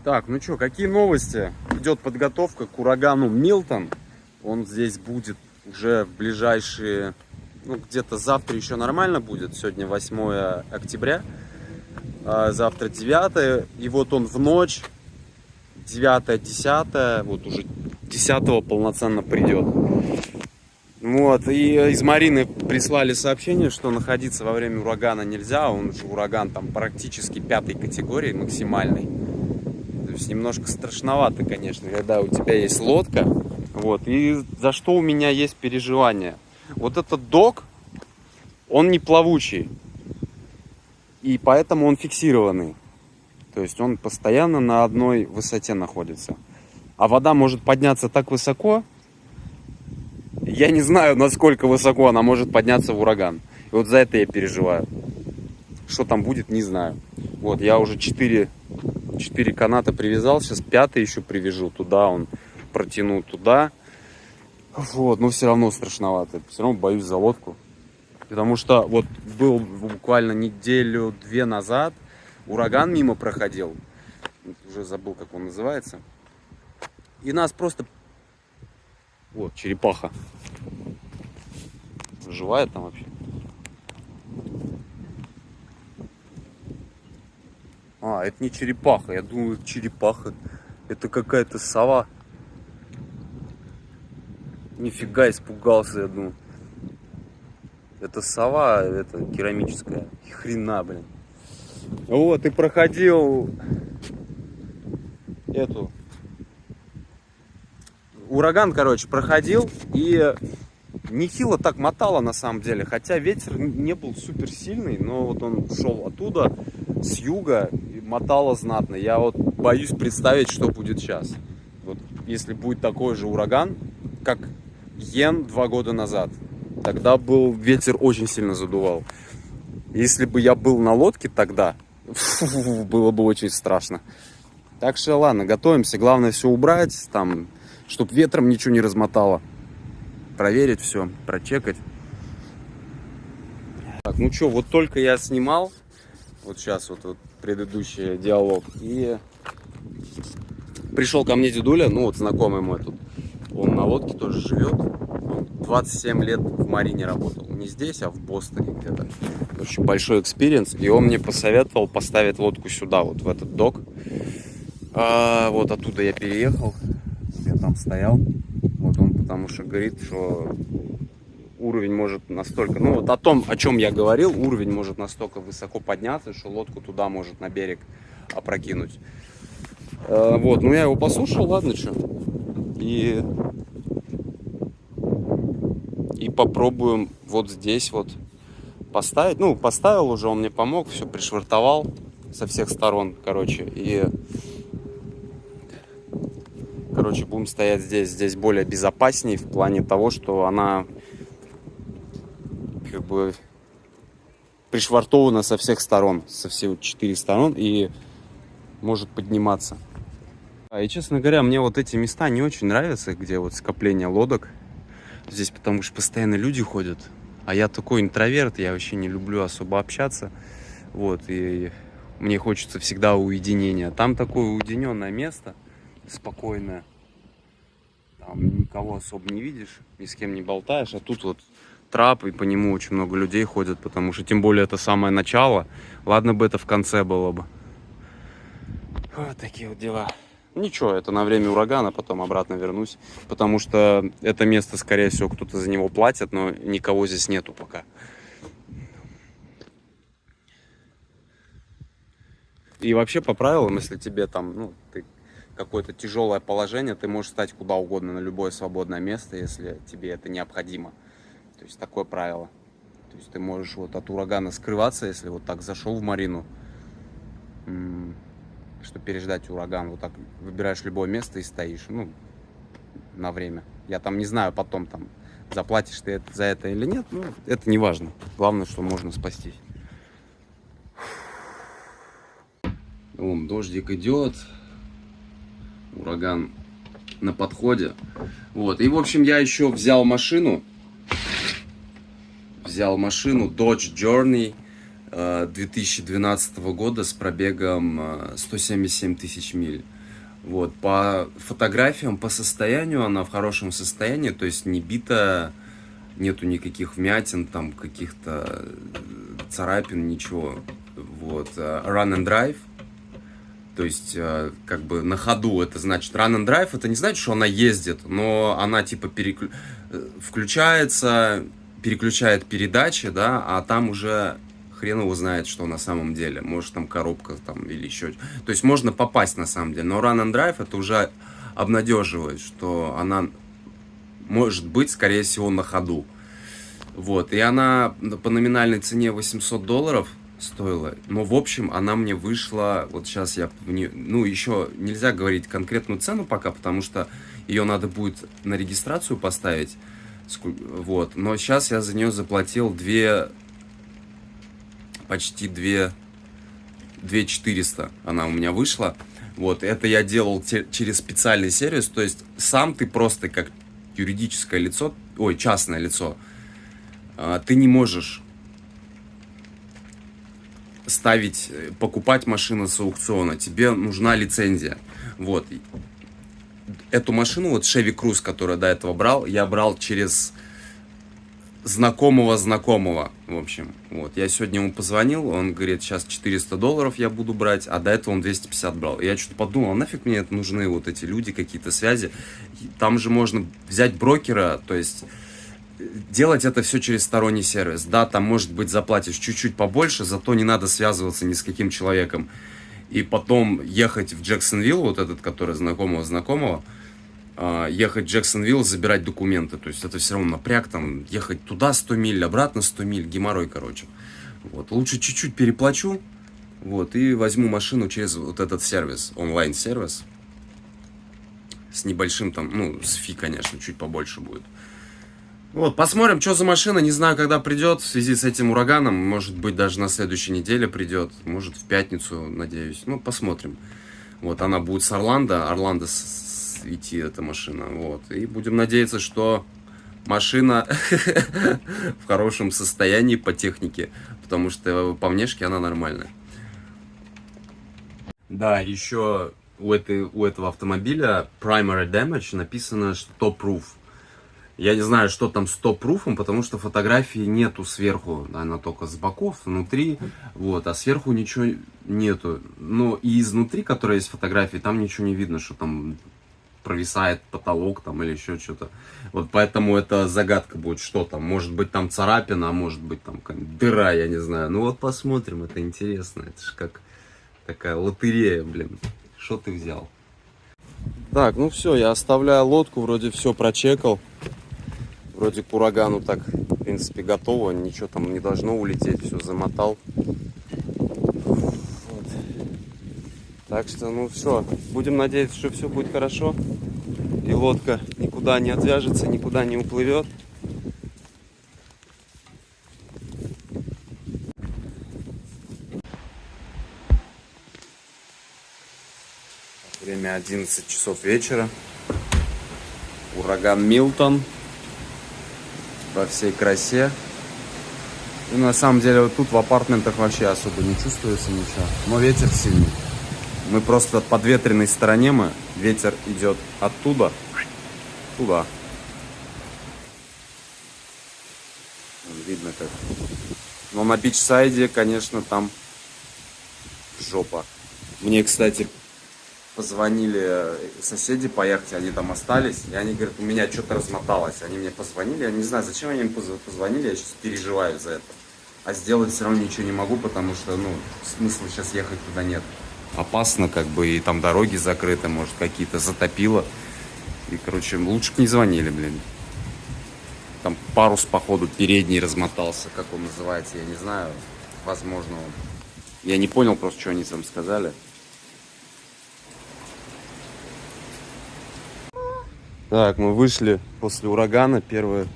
Так, ну что, какие новости? Идет подготовка к урагану Милтон. Он здесь будет уже в ближайшие... Ну, где-то завтра еще нормально будет. Сегодня 8 октября. А завтра 9. И вот он в ночь, 9-10, вот уже 10 полноценно придет. Вот, и из Марины прислали сообщение, что находиться во время урагана нельзя. Он же ураган там практически 5-й категории, максимальной. То есть немножко страшновато, конечно, когда у тебя есть лодка. Вот, и за что у меня есть переживания. Вот этот док, он не плавучий. И поэтому он фиксированный. То есть он постоянно на одной высоте находится. А вода может подняться так высоко. Я не знаю, насколько высоко она может подняться в ураган. И вот за это я переживаю. Что там будет, не знаю. Вот, я уже 4 каната привязал. Сейчас 5-й еще привяжу туда. Он протяну туда. Вот, но все равно страшновато. Все равно боюсь за лодку. Потому что вот был буквально неделю-две назад. Ураган мимо проходил. Уже забыл, как он называется. И нас просто... Вот, черепаха. Живая там вообще? А, это не черепаха. Я думаю, это черепаха. Это какая-то сова. Нифига, испугался, я думаю. Это сова, это керамическая. И хрена, блин. Вот, и проходил эту... Ураган, короче, проходил, и нехило так мотало на самом деле. Хотя ветер не был супер сильный, но вот он шел оттуда, с юга, и мотало знатно. Я вот боюсь представить, что будет сейчас. Вот если будет такой же ураган, как Йен 2 года назад. Тогда был ветер, очень сильно задувал. Если бы я был на лодке тогда, было бы очень страшно. Так что ладно, готовимся. Главное все убрать, там, чтобы ветром ничего не размотало. Проверить все, прочекать. Так, ну что, вот только я снимал, вот сейчас вот предыдущий диалог, и пришел ко мне дедуля, ну вот знакомый мой тут, он на лодке тоже живет. 27 лет в Марине работал. Не здесь, а в Бостоне где-то. Очень большой экспириенс. И он мне посоветовал поставить лодку сюда, вот в этот док. Вот оттуда я переехал. Я там стоял. Вот он потому что говорит, что уровень может настолько... Ну вот о том, о чем я говорил, уровень может настолько высоко подняться, что лодку туда может на берег опрокинуть. Вот, ну я его послушал, ладно, что. И попробуем вот здесь вот поставить. Ну, поставил уже, он мне помог, все пришвартовал со всех сторон, короче. И, короче, будем стоять здесь. Здесь более безопаснее в плане того, что она как бы пришвартована со всех сторон, со всех 4 сторон, и может подниматься. И, честно говоря, мне вот эти места не очень нравятся, где вот скопление лодок. Здесь потому что постоянно люди ходят. А я такой интроверт, я вообще не люблю особо общаться. Вот, и мне хочется всегда уединения. Там такое уединенное место, спокойное. Там никого особо не видишь, ни с кем не болтаешь. А тут вот трап, и по нему очень много людей ходят, потому что тем более это самое начало. Ладно бы это в конце было бы. Вот такие вот дела. Ничего, это на время урагана, потом обратно вернусь. Потому что это место, скорее всего, кто-то за него платит, но никого здесь нету пока. И вообще по правилам, если тебе там, ну, ты какое-то тяжелое положение, ты можешь стать куда угодно, на любое свободное место, если тебе это необходимо. То есть такое правило. То есть ты можешь вот от урагана скрываться, если вот так зашел в Марину, что переждать ураган, вот так выбираешь любое место и стоишь, ну, на время. Я там не знаю, потом там заплатишь ты за это или нет, ну, это не важно. Главное, что можно спастись. Вон, дождик идет, ураган на подходе. Вот, и, в общем, я еще взял машину Dodge Journey 2012 года с пробегом 177 тысяч миль. Вот, по фотографиям, по состоянию она в хорошем состоянии, то есть не бита, нету никаких вмятин, там каких-то царапин, ничего. Вот, run and drive, то есть как бы на ходу, это значит run and drive, это не значит, что она ездит, но она типа включается, переключает передачи, да, а там уже хрен его знает, что на самом деле. Может, там коробка там, или еще. То есть можно попасть на самом деле. Но Run and Drive это уже обнадеживает, что она может быть, скорее всего, на ходу. Вот. И она по номинальной цене $800 стоила. Но, в общем, она мне вышла... Вот сейчас я... Ну, еще нельзя говорить конкретную цену пока, потому что ее надо будет на регистрацию поставить. Вот. Но сейчас я за нее заплатил почти 2400 она у меня вышла. Вот, это я делал через специальный сервис, то есть сам ты просто как юридическое лицо, частное лицо, ты не можешь покупать машину с аукциона, тебе нужна лицензия. Вот, эту машину, вот Chevy Cruze, которую до этого брал, я брал через знакомого, в общем. Вот, я сегодня ему позвонил, он говорит, сейчас $400 я буду брать, а до этого он 250 брал. И я что-то подумал, нафиг мне это нужны вот эти люди, какие-то связи. Там же можно взять брокера, то есть делать это все через сторонний сервис. Да, там, может быть, заплатишь чуть-чуть побольше, зато не надо связываться ни с каким человеком. И потом ехать в Джексонвилл, вот этот, который знакомого, ехать в Джексонвилл, забирать документы. То есть это все равно напряг, там, ехать туда 100 миль, обратно 100 миль, геморрой, короче. Вот. Лучше чуть-чуть переплачу, вот, и возьму машину через вот этот сервис, онлайн-сервис. С небольшим там, ну, с фи, конечно, чуть побольше будет. Вот, посмотрим, что за машина, не знаю, когда придет в связи с этим ураганом. Может быть, даже на следующей неделе придет, может, в пятницу, надеюсь. Ну, посмотрим. Вот, она будет с Орландо идти эта машина, вот, и будем надеяться, что машина в хорошем состоянии по технике, потому что по внешке она нормальная. Да, еще у этого автомобиля Primary Damage написано, что Top Roof. Я не знаю, что там с топ-пруфом, потому что фотографии нету сверху, она только с боков, внутри, вот, а сверху ничего нету. Но и изнутри, которая есть фотографии, там ничего не видно, что там провисает потолок там или еще что-то. Вот поэтому это загадка будет, что там. Может быть там царапина, а может быть там дыра, я не знаю. Ну вот посмотрим, это интересно. Это же как такая лотерея, блин. Что ты взял? Так, ну все, я оставляю лодку, вроде все прочекал. Вроде к урагану так, в принципе, готово. Ничего там не должно улететь, все замотал. Вот. Так что, ну все, будем надеяться, что все будет хорошо. И лодка никуда не отвяжется, никуда не уплывет. Время 11 часов вечера. Ураган Милтон во всей красе. И на самом деле вот тут в апартментах вообще особо не чувствуется ничего. Но ветер сильный. Мы просто под ветреной стороне, ветер идет оттуда туда. Видно как. Но на бичсайде, конечно, там жопа. Мне, кстати, позвонили соседи по яхте, они там остались, и они говорят, у меня что-то размоталось. Они мне позвонили, я не знаю, зачем они мне позвонили, я сейчас переживаю за это. А сделать все равно ничего не могу, потому что, ну, смысла сейчас ехать туда нет. Опасно, как бы, и там дороги закрыты, может, какие-то затопило. И, короче, лучше бы не звонили, блин. Там парус, походу, передний размотался, как он называется, я не знаю. Возможно, он... Я не понял просто, что они там сказали. Так, мы вышли после урагана, первое,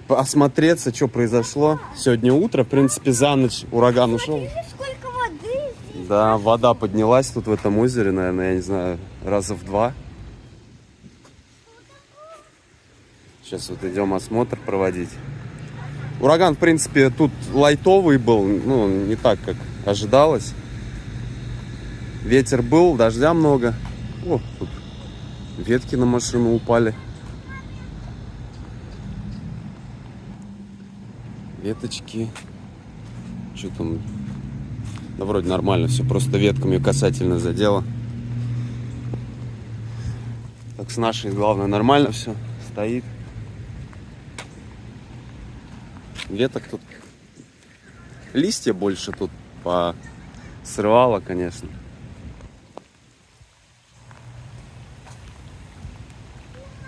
осмотреться, что произошло. Сегодня утро, в принципе, за ночь ураган ушел. Сколько воды? Да, вода поднялась тут в этом озере, наверное, я не знаю, раза в 2. Сейчас вот идем осмотр проводить. Ураган, в принципе, тут лайтовый был, ну, не так, как ожидалось. Ветер был, дождя много. О, тут ветки на машину упали. Веточки. Что там? Да вроде нормально все, просто ветками касательно задело. Так с нашей, главное, нормально все стоит. Веток тут, листья больше тут срывало, конечно.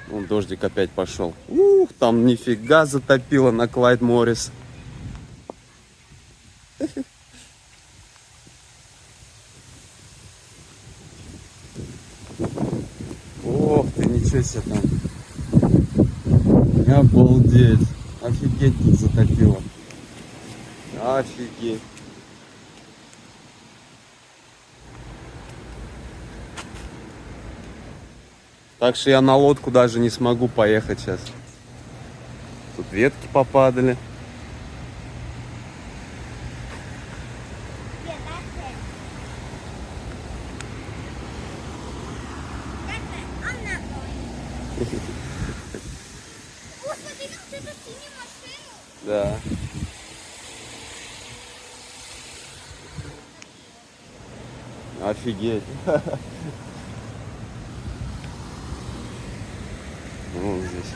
Вон дождик опять пошел. Ух, там нифига затопило на Клайд Моррис. Ох ты, ничего себе там. Обалдеть. Офигеть тут затопило. Офигеть. Так что я на лодку даже не смогу поехать сейчас. Тут ветки попадали. Да. Офигеть. Вон здесь.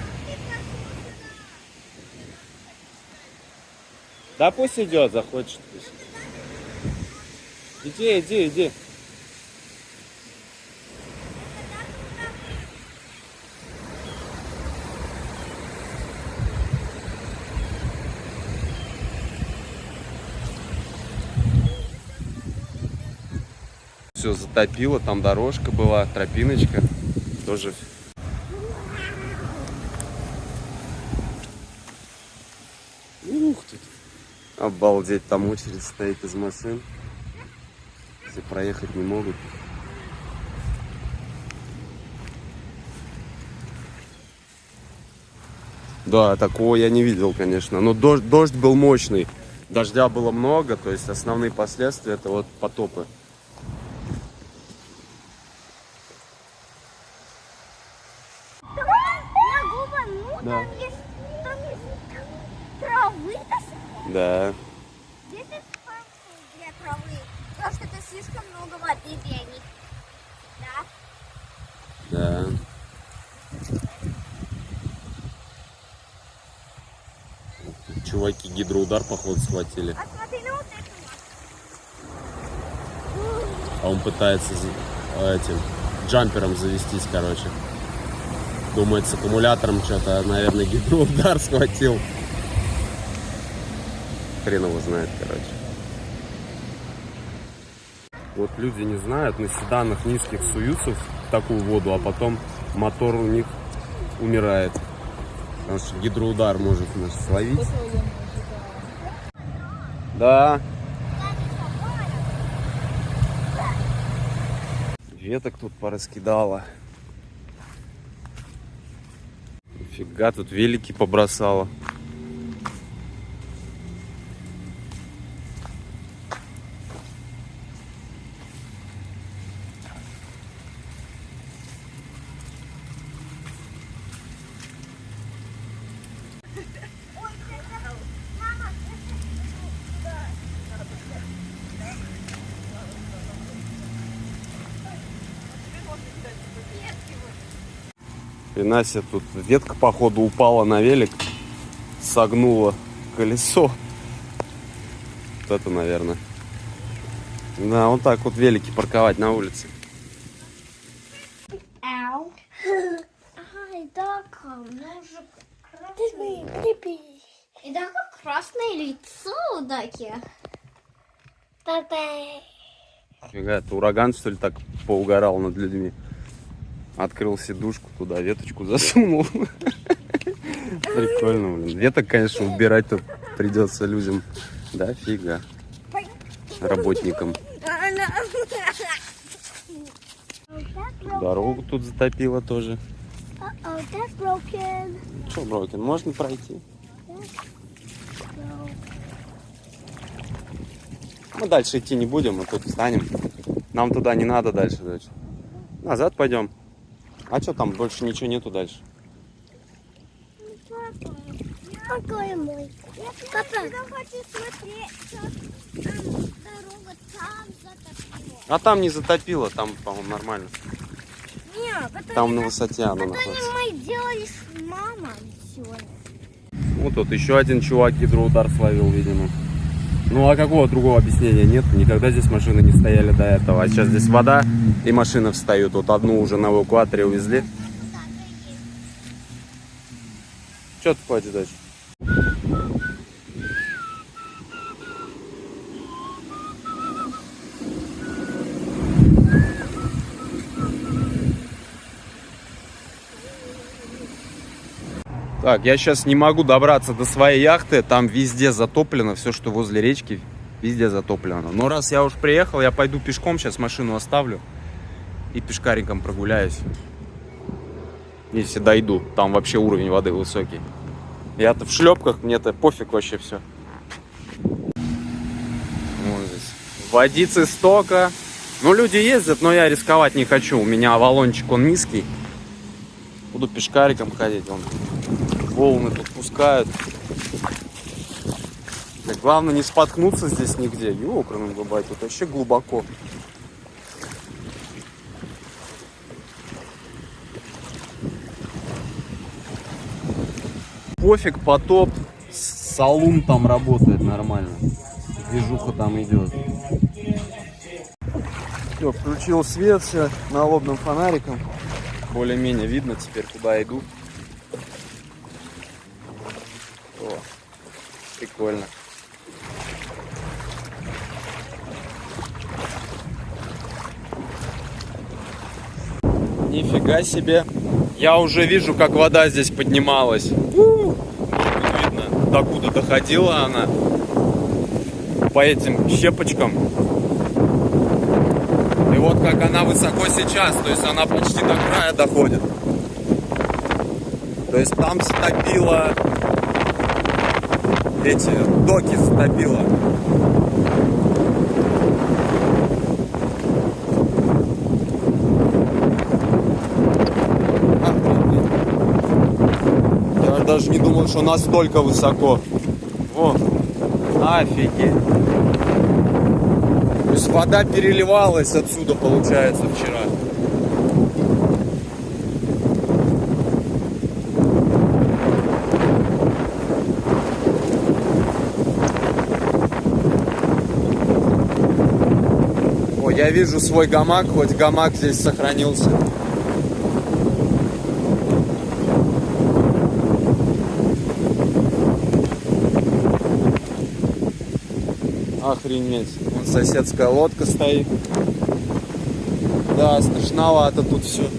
Да пусть идет, захочет. Иди, иди, иди. Все затопило, там дорожка была, тропиночка тоже. Ух ты. Обалдеть, там очередь стоит из машин. Все проехать не могут. Да, такого я не видел, конечно. Но дождь был мощный. Дождя было много, то есть основные последствия это вот потопы. Да. Там есть травы. Да. Здесь для травы. Потому что это слишком много воды для них. Да? Да. Чуваки гидроудар, походу, схватили. А смотри, ну вот это вот. А он пытается этим джампером завестись, короче. Думает, с аккумулятором что-то, наверное, гидроудар схватил. Хрен его знает, короче. Вот люди не знают, на седанах низких суются в такую воду, а потом мотор у них умирает. Потому что гидроудар может нас словить. Да. Веток тут пораскидала. Фига, тут велики побросала. Хренася, тут ветка, походу, упала на велик, согнула колесо. Вот это, наверное. Да, вот так вот велики парковать на улице. Ау. Ай, да, ножик красный. И да, красное лицо у Даки. Фига, это ураган, что ли, так поугарал над людьми. Открыл сидушку, туда веточку засунул. Прикольно, блин. Веток, конечно, убирать тут придется людям. Да, фига. Работникам. Дорогу тут затопило тоже. Что, Брокен, можно пройти? Мы дальше идти не будем, мы тут встанем. Нам туда не надо дальше, дочь. Назад пойдем. А что там, больше ничего нету дальше? Какой мой? Папа, я хочу смотреть, что там дорога там затопила. А там не затопило, там, по-моему, нормально. Нет, Там на высоте оно находится. мы делали с мамой сегодня. Вот тут еще один чувак гидроудар словил, видимо. Ну а какого другого объяснения нет? Никогда здесь машины не стояли до этого. А сейчас здесь вода и машины встают. Вот одну уже на эвакуаторе увезли. Что ты хочешь, дочь? Так, я сейчас не могу добраться до своей яхты. Там везде затоплено. Все, что возле речки, везде затоплено. Но раз я уж приехал, я пойду пешком. Сейчас машину оставлю. И пешкариком прогуляюсь. Если дойду. Там вообще уровень воды высокий. Я-то в шлепках, мне-то пофиг вообще все. Вот здесь. Водицы стока. Ну, люди ездят, но я рисковать не хочу. У меня авалончик, он низкий. Буду пешкариком ходить. Вон. Волны тут пускают. Так, главное не споткнуться здесь нигде. Ёкарный бабай, тут вообще глубоко. Пофиг, потоп. Салун там работает нормально. Движуха там идет. Все, включил свет, все налобным фонариком. Более-менее видно теперь, куда иду. О, прикольно. Нифига себе. Я уже вижу, как вода здесь поднималась. Видно, докуда доходила она. По этим щепочкам. И вот как она высоко сейчас. То есть она почти до края доходит. То есть там затопило. Эти доки затопило. Я даже не думал, что настолько высоко. О, офигеть. То есть вода переливалась отсюда, получается, вчера. Я вижу свой гамак, хоть гамак здесь сохранился. Охренеть. Вон соседская лодка стоит. Да, страшновато тут все.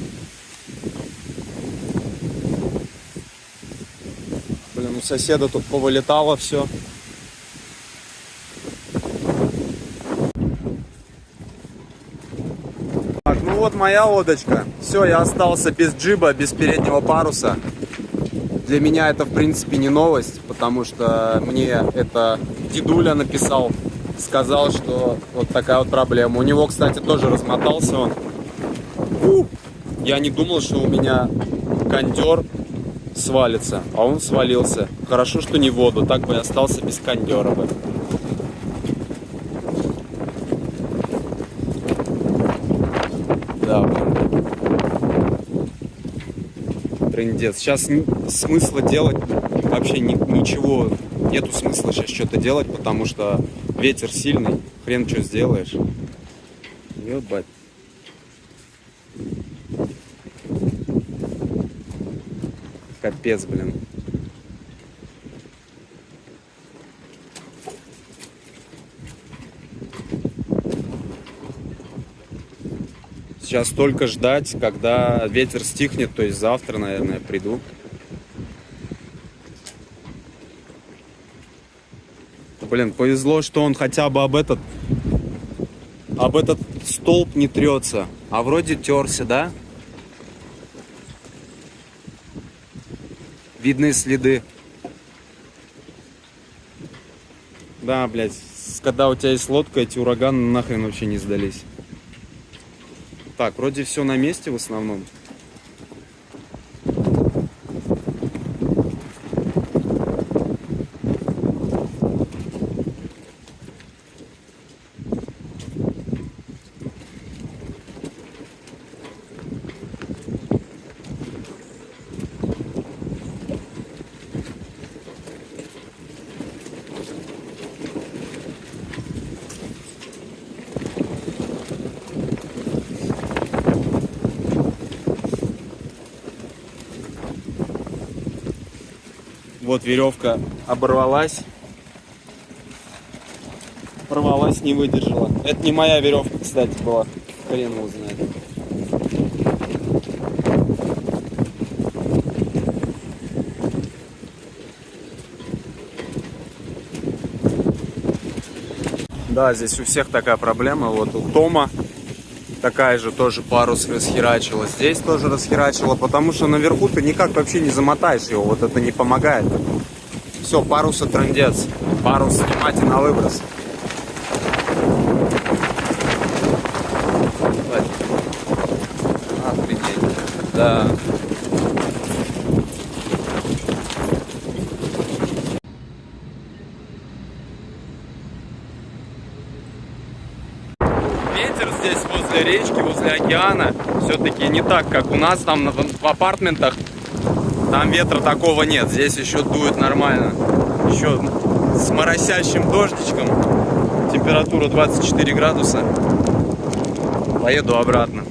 Блин, у соседа тут повылетало все. Ну вот моя лодочка. Все, я остался без джиба, без переднего паруса. Для меня это, в принципе, не новость, потому что мне это дедуля написал. Сказал, что вот такая вот проблема. У него, кстати, тоже размотался он. Я не думал, что у меня кондер свалится, а он свалился. Хорошо, что не в воду, так бы я остался без кондера бы. Да, трындец. Сейчас смысла делать вообще ничего. Нету смысла сейчас что-то делать, потому что ветер сильный. Хрен что сделаешь. Ебать. Капец, блин. Сейчас только ждать, когда ветер стихнет, то есть завтра, наверное, приду. Блин, повезло, что он хотя бы об этот столб не трется. А вроде терся, да? Видны следы. Да, блядь, когда у тебя есть лодка, эти ураганы нахрен вообще не сдались. Так, вроде все на месте в основном. Вот веревка оборвалась. Порвалась, не выдержала. Это не моя веревка, кстати, была. Хрен его знает. Да, здесь у всех такая проблема. Вот у Тома такая же тоже парус расхерачила. Здесь тоже расхерачила, потому что наверху ты никак вообще не замотаешь его. Вот это не помогает. Все, паруса трындец. Парус снимайте на выброс. Офигеть. Да. Ветер здесь возле речки, возле океана все-таки не так, как у нас там в апартментах. Там ветра такого нет. Здесь еще дует нормально. Еще с моросящим дождичком. Температура 24 градуса. Поеду обратно.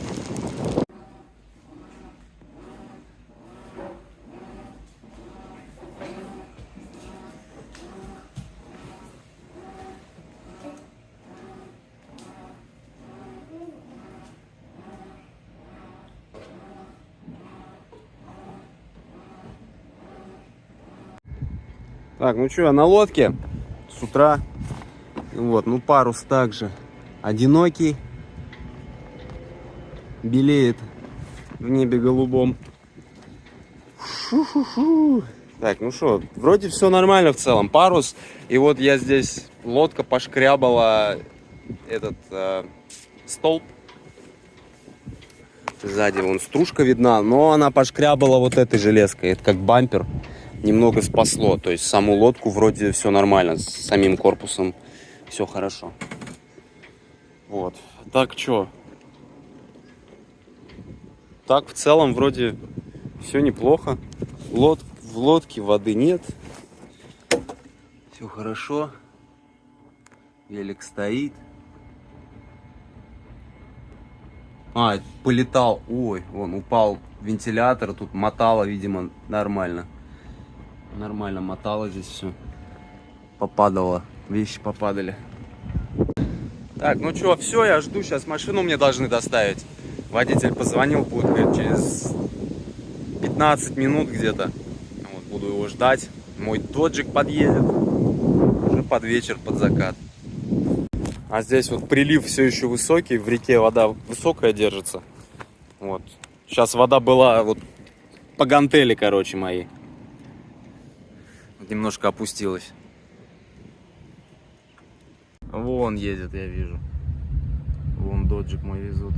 Так, ну что, я на лодке с утра. Вот, ну парус также одинокий. Белеет в небе голубом. Шу-шу-шу. Так, ну что, вроде все нормально в целом. Парус. И вот я здесь, лодка пошкрябала этот столб. Сзади вон стружка видна, но она пошкрябала вот этой железкой. Это как бампер. Немного спасло. То есть саму лодку вроде все нормально. С самим корпусом все хорошо. Вот. Так что? Так в целом вроде все неплохо. В лодке воды нет. Все хорошо. Велик стоит. Полетал. Ой, вон упал вентилятор. Тут мотало, видимо, нормально. Нормально мотало здесь все. Попадало. Вещи попадали. Так, ну что, все, я жду. Сейчас машину мне должны доставить. Водитель позвонил, будет, говорит, через 15 минут где-то. Вот, буду его ждать. Мой доджик подъедет. Уже под вечер, под закат. А здесь вот прилив все еще высокий. В реке вода высокая держится. Вот. Сейчас вода была вот по гантели, короче, моей. Немножко опустилась. Вон едет, я вижу. Вон доджик мой везут.